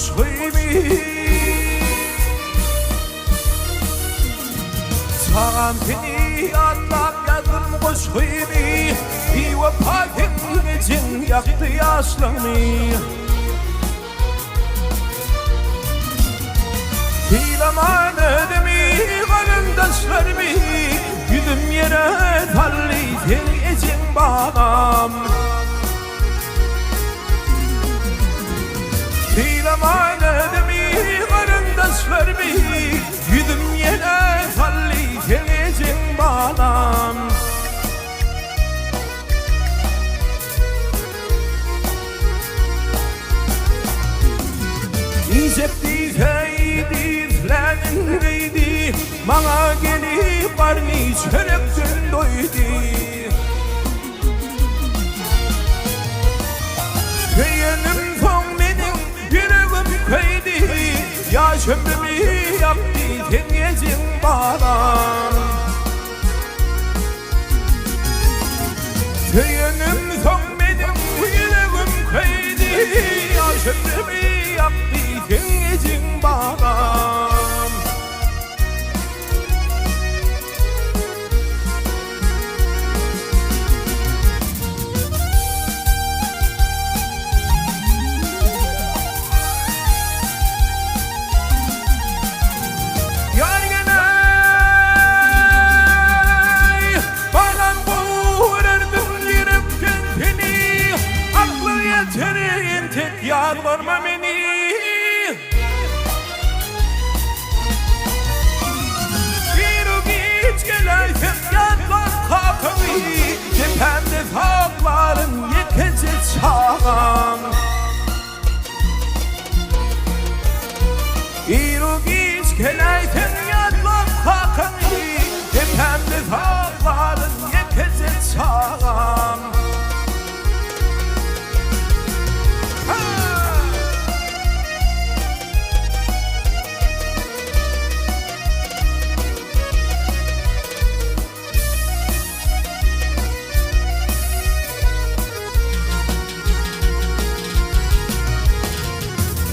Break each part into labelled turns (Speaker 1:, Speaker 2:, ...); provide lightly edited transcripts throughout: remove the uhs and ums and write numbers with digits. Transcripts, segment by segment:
Speaker 1: kuş kıymi Sağam seni atlap yazdım kuş kıymi Bir vefatın için yaktı yaşlığımı Filaman ödemi karındaşlarımı Yüzüm yere talli senin için bağlam Filaman ödemi karındaşlarımı Yüzüm yere talli senin için bağlam İzepti feydi flenin giydi Bana gelip karni çörek doydu Yeğenim son benim yüreğim köydi Yaş ömrümü yaptı tengecim bağlam Yeğenim son benim yüreğim köydi Yaş ömrümü yaptı tengecim bağlam Yalvarma beni Yürü git gelerken yatlar kalkımı Tepemde dağların yekecek çağım Yürü git gelerken yatlar kalkımı Tepemde dağların yekecek çağım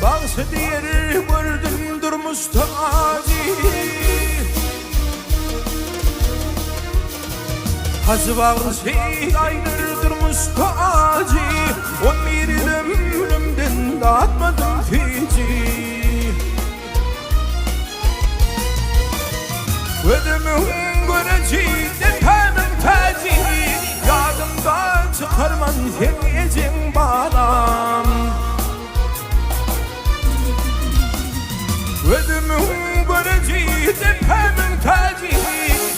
Speaker 1: Bağsı diğeri vurdum durmuş tacı Hazı bağsı ayrı durmuş tacı On bir ömrümden dağıtmadım fici Ödümün göreci tepemin tacı Yadımdan çıkarman sevmeyeceğim bağlam Ödümün göreci tepemin tacı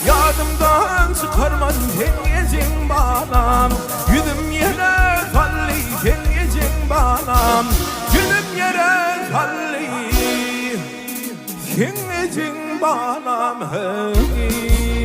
Speaker 1: Yadımdan çıkarman sevmeyeceğim bağlam Yüzüm yere talli sevmeyeceğim bağlam Yüzüm yere talli sevmeyeceğim bağlam hey.